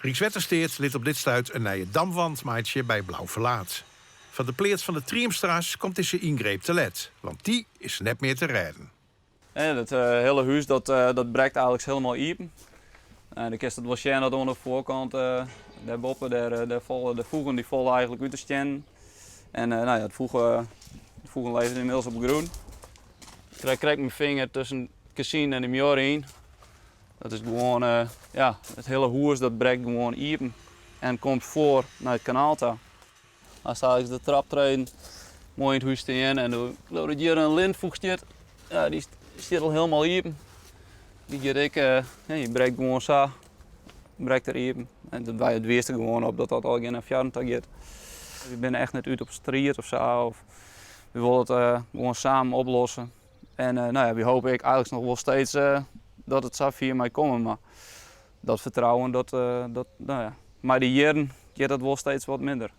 Ries Wettersteert liet op dit stuit een nieuwe damwandmaatje bij Blauw Verlaat. Van de pleert van de Triumstraat komt deze ingreep te let, want die is net meer te redden. Het hele huis dat breekt eigenlijk helemaal open. Dan kun je het wel zien dat aan de voorkant, daarboven, de voegen die vallen eigenlijk uit de steen. En het voegen leven inmiddels op groen. Ik krijg mijn vinger tussen Cassine en de Mjor in. Dat is gewoon, het hele huis dat breekt gewoon open en komt voor naar het kanaal toe. Als ik de trap treden, mooi in het huis staan en dan hier een lintvoeg staat, ja, die staat al helemaal open. Die je breekt gewoon zo, breekt er open. En dan wij het weerste gewoon op dat al geen afjaren gaat. We zijn echt net uit op straat of zo. Of we willen het gewoon samen oplossen. En we hopen eigenlijk nog wel steeds dat het zo via mij komen. Maar dat vertrouwen, maar die jaren gaat dat wel steeds wat minder.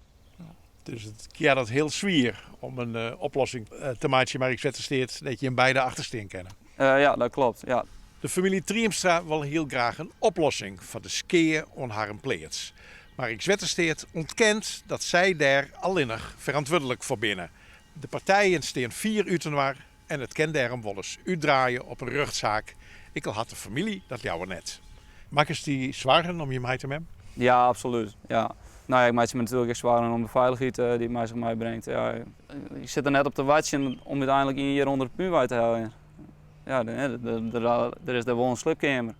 Dus het keert dat heel zwier om een oplossing te maken, maar ik Wettersteert dat je in beide achtersteen kennen. Ja, dat klopt. Ja. De familie Triumstra wil heel graag een oplossing voor de skeer on haar pleats. Maar ik Wettersteert ontkent dat zij daar allinnig verantwoordelijk voor binnen. De partijen staan 4 uur waar en het kan daarom wel eens uitdraaien op een rechtszaak. Ik al had de familie dat jou net. Maak eens die zwaren om je mij te hebben? Ja, absoluut. Ja. Ik maak me natuurlijk echt zwaar om de veiligheid die het zich mij brengt. Ja, ik zit er net op te wachten om uiteindelijk 1 jaar onder de puur te halen. Ja, er is daar wel een slipkamer.